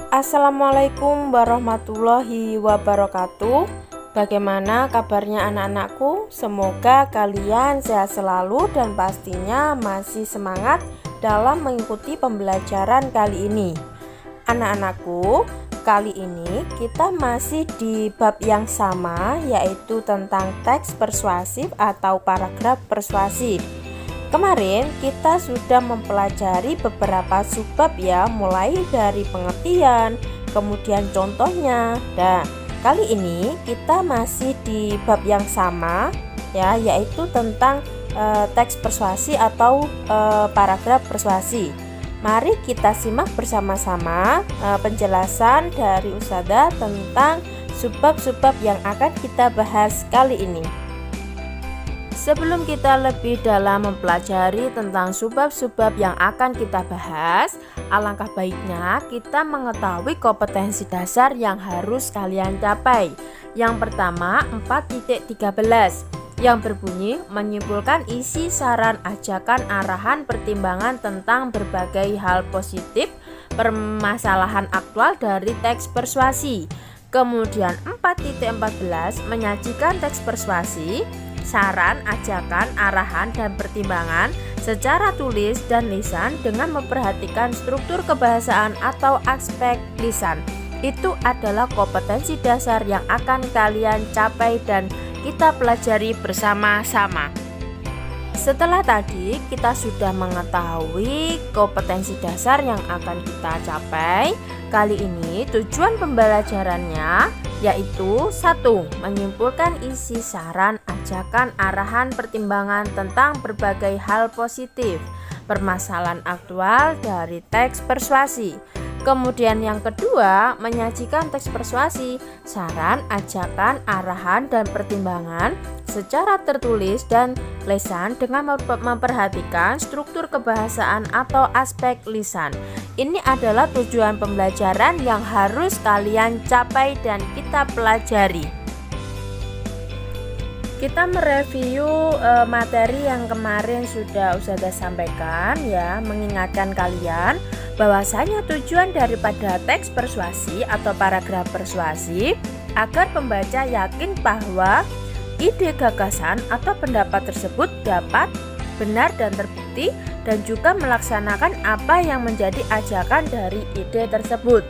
Assalamualaikum warahmatullahi wabarakatuh. Bagaimana kabarnya anak-anakku? Semoga kalian sehat selalu dan pastinya masih semangat dalam mengikuti pembelajaran kali ini. Anak-anakku, kali ini kita masih di bab yang sama, yaitu tentang teks persuasif atau paragraf persuasif. Kemarin kita sudah mempelajari beberapa subbab ya, mulai dari pengertian, kemudian contohnya. Dan kali ini kita masih di bab yang sama ya, yaitu tentang teks persuasi atau paragraf persuasi. Mari kita simak bersama-sama penjelasan dari Ustadzah tentang subbab-subbab yang akan kita bahas kali ini. Sebelum kita lebih dalam mempelajari tentang subbab-subbab yang akan kita bahas, alangkah baiknya kita mengetahui kompetensi dasar yang harus kalian capai. Yang pertama 4.13 yang berbunyi menyimpulkan isi, saran, ajakan, arahan, pertimbangan tentang berbagai hal positif permasalahan aktual dari teks persuasi. Kemudian 4.14 menyajikan teks persuasi, saran, ajakan, arahan, dan pertimbangan secara tulis dan lisan dengan memperhatikan struktur kebahasaan atau aspek lisan. Itu adalah kompetensi dasar yang akan kalian capai dan kita pelajari bersama-sama. Setelah tadi kita sudah mengetahui kompetensi dasar yang akan kita capai, kali ini tujuan pembelajarannya yaitu 1. Menyimpulkan isi, saran, ajakan, arahan, pertimbangan tentang berbagai hal positif permasalahan aktual dari teks persuasi. Kemudian yang kedua, menyajikan teks persuasi, saran, ajakan, arahan, dan pertimbangan secara tertulis dan lisan dengan memperhatikan struktur kebahasaan atau aspek lisan. Ini adalah tujuan pembelajaran yang harus kalian capai dan kita pelajari. Kita mereview materi yang kemarin sudah Ustadzah sampaikan ya, mengingatkan kalian bahwasanya tujuan daripada teks persuasi atau paragraf persuasi agar pembaca yakin bahwa ide, gagasan, atau pendapat tersebut dapat benar dan terbukti dan juga melaksanakan apa yang menjadi ajakan dari ide tersebut.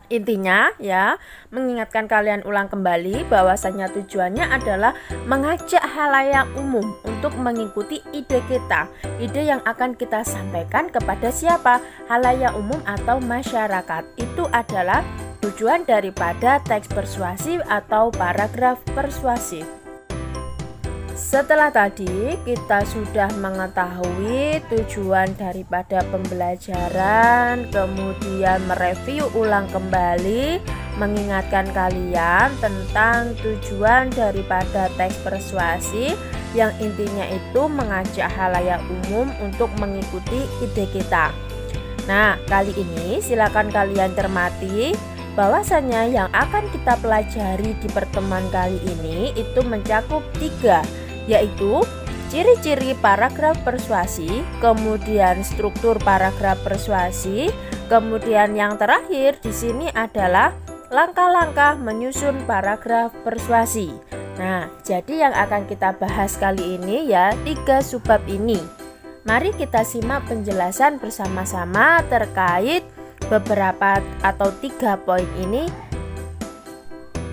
Intinya ya, mengingatkan kalian ulang kembali bahwasanya tujuannya adalah mengajak halayak umum untuk mengikuti ide kita. Ide yang akan kita sampaikan kepada siapa? Halayak umum atau masyarakat. Itu adalah tujuan daripada teks persuasif atau paragraf persuasif. Setelah tadi kita sudah mengetahui tujuan daripada pembelajaran, kemudian mereview ulang kembali, mengingatkan kalian tentang tujuan daripada teks persuasi yang intinya itu mengajak halayak umum untuk mengikuti ide kita. Nah, kali ini silakan kalian cermati bahwasanya yang akan kita pelajari di pertemuan kali ini itu mencakup 3, yaitu ciri-ciri paragraf persuasi, kemudian struktur paragraf persuasi, kemudian yang terakhir di sini adalah langkah-langkah menyusun paragraf persuasi. Nah, jadi yang akan kita bahas kali ini ya 3 subbab ini. Mari kita simak penjelasan bersama-sama terkait beberapa atau 3 poin ini.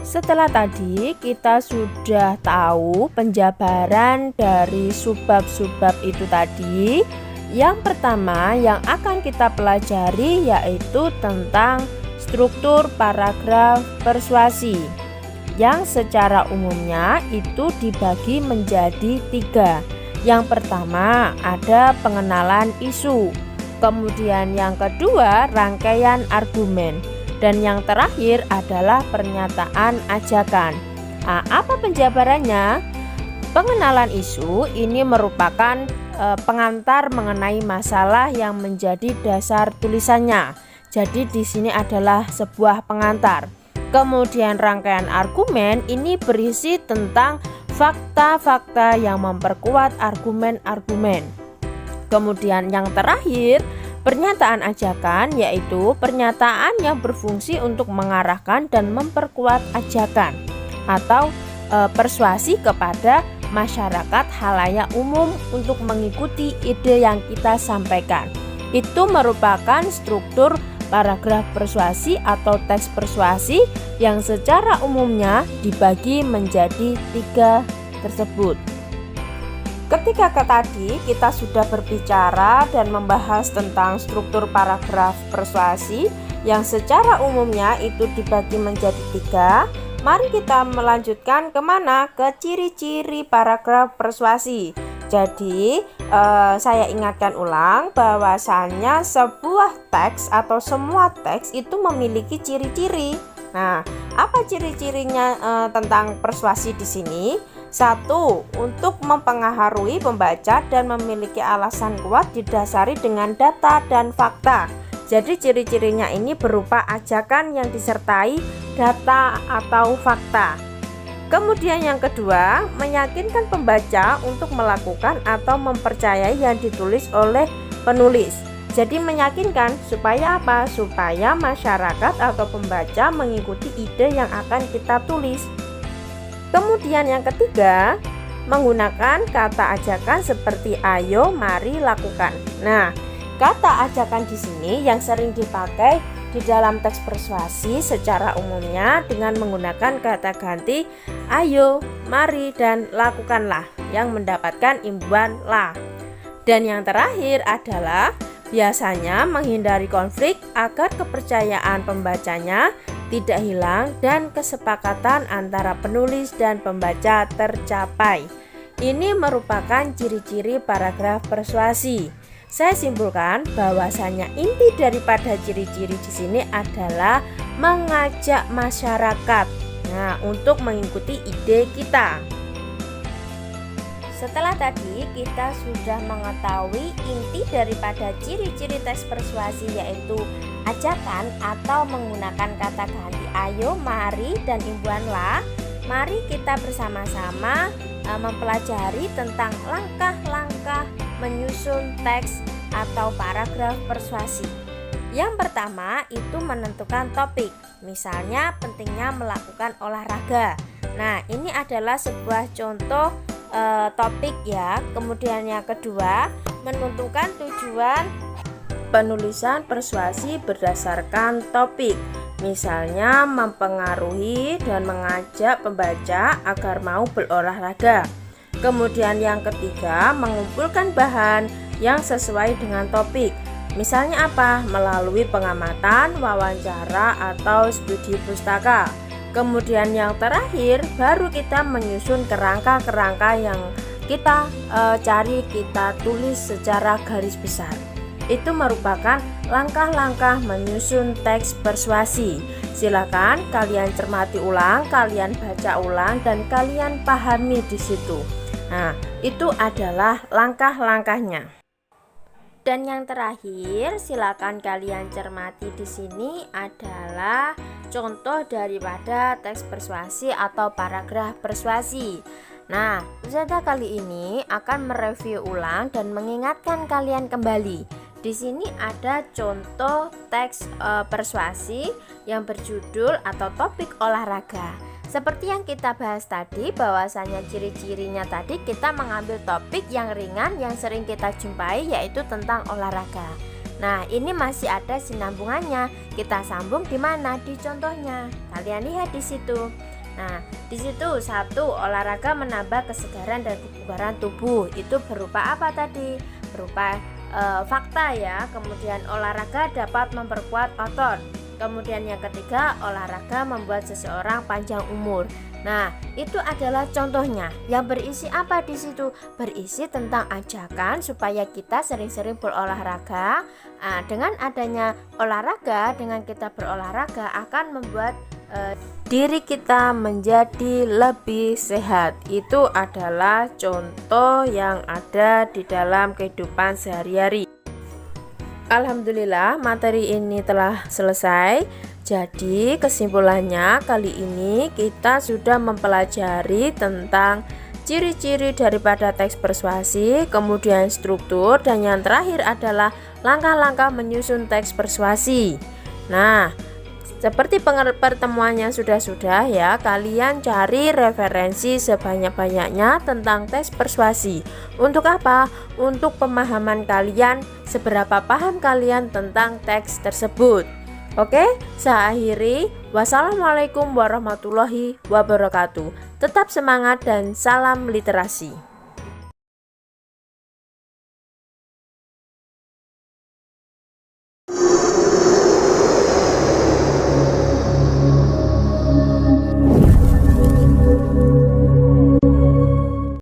Setelah tadi kita sudah tahu penjabaran dari subbab-subbab itu tadi. Yang pertama yang akan kita pelajari yaitu tentang struktur paragraf persuasi, yang secara umumnya itu dibagi menjadi 3. Yang pertama ada pengenalan isu, kemudian yang kedua rangkaian argumen, dan yang terakhir adalah pernyataan ajakan. Nah, apa penjabarannya? Pengenalan isu ini merupakan pengantar mengenai masalah yang menjadi dasar tulisannya. Jadi di sini adalah sebuah pengantar. Kemudian rangkaian argumen ini berisi tentang fakta-fakta yang memperkuat argumen-argumen. Kemudian yang terakhir Pernyataan ajakan yaitu pernyataan yang berfungsi untuk mengarahkan dan memperkuat ajakan atau persuasi kepada masyarakat halayak umum untuk mengikuti ide yang kita sampaikan. Itu merupakan struktur paragraf persuasi atau teks persuasi yang secara umumnya dibagi menjadi 3 tersebut. Ketika tadi kita sudah berbicara dan membahas tentang struktur paragraf persuasi yang secara umumnya itu dibagi menjadi 3, mari kita melanjutkan kemana? Ke ciri-ciri paragraf persuasi. Jadi saya ingatkan ulang bahwasannya sebuah teks atau semua teks itu memiliki ciri-ciri. Nah, apa ciri-cirinya tentang persuasi di sini? 1. Untuk mempengaruhi pembaca dan memiliki alasan kuat didasari dengan data dan fakta. Jadi ciri-cirinya ini berupa ajakan yang disertai data atau fakta. Kemudian yang kedua, meyakinkan pembaca untuk melakukan atau mempercayai yang ditulis oleh penulis. Jadi meyakinkan supaya apa? Supaya masyarakat atau pembaca mengikuti ide yang akan kita tulis. Kemudian yang ketiga, menggunakan kata ajakan seperti ayo, mari, lakukan. Nah, kata ajakan di sini yang sering dipakai di dalam teks persuasi secara umumnya dengan menggunakan kata ganti ayo, mari, dan lakukanlah yang mendapatkan imbuhan la. Dan yang terakhir adalah biasanya menghindari konflik agar kepercayaan pembacanya tidak hilang dan kesepakatan antara penulis dan pembaca tercapai. Ini merupakan ciri-ciri paragraf persuasi. Saya simpulkan bahwasanya inti daripada ciri-ciri di sini adalah mengajak masyarakat untuk mengikuti ide kita. Setelah tadi kita sudah mengetahui inti daripada ciri-ciri teks persuasi yaitu ajakan atau menggunakan kata ganti ayo, mari, dan imbuhan la. Mari kita bersama-sama mempelajari tentang langkah-langkah menyusun teks atau paragraf persuasi. Yang pertama itu menentukan topik. Misalnya pentingnya melakukan olahraga. Nah, ini adalah sebuah contoh topik ya. Kemudian yang kedua, menentukan tujuan penulisan persuasi berdasarkan topik. Misalnya mempengaruhi dan mengajak pembaca agar mau berolahraga. Kemudian yang ketiga, mengumpulkan bahan yang sesuai dengan topik. Misalnya apa? Melalui pengamatan, wawancara, atau studi pustaka. Kemudian yang terakhir, baru kita menyusun kerangka-kerangka yang kita cari, kita tulis secara garis besar. Itu merupakan langkah-langkah menyusun teks persuasi. Silakan kalian cermati ulang, kalian baca ulang, dan kalian pahami di situ. Nah, itu adalah langkah-langkahnya. Dan yang terakhir, silakan kalian cermati di sini adalah contoh daripada teks persuasi atau paragraf persuasi. Nah, peserta kali ini akan mereview ulang dan mengingatkan kalian kembali. Di sini ada contoh teks persuasi yang berjudul atau topik olahraga. Seperti yang kita bahas tadi, bahwasanya ciri-cirinya tadi kita mengambil topik yang ringan yang sering kita jumpai yaitu tentang olahraga. Nah, ini masih ada sinambungannya. Kita sambung di mana? Di contohnya. Kalian lihat di situ. Nah, di situ 1, olahraga menambah kesegaran dan kebugaran tubuh. Itu berupa apa tadi? Berupa fakta ya. Kemudian olahraga dapat memperkuat otot. Kemudian yang ketiga, olahraga membuat seseorang panjang umur. Nah, itu adalah contohnya. Yang berisi apa di situ? Berisi tentang ajakan supaya kita sering-sering berolahraga. Dengan adanya olahraga, dengan kita berolahraga akan membuat diri kita menjadi lebih sehat. Itu adalah contoh yang ada di dalam kehidupan sehari-hari. Alhamdulillah, materi ini telah selesai. Jadi kesimpulannya, kali ini kita sudah mempelajari tentang ciri-ciri daripada teks persuasi, kemudian struktur, dan yang terakhir adalah langkah-langkah menyusun teks persuasi. Nah, seperti pertemuannya sudah ya, kalian cari referensi sebanyak-banyaknya tentang teks persuasi. Untuk apa? Untuk pemahaman kalian, seberapa paham kalian tentang teks tersebut. Oke, saya akhiri. Wassalamualaikum warahmatullahi wabarakatuh. Tetap semangat dan salam literasi.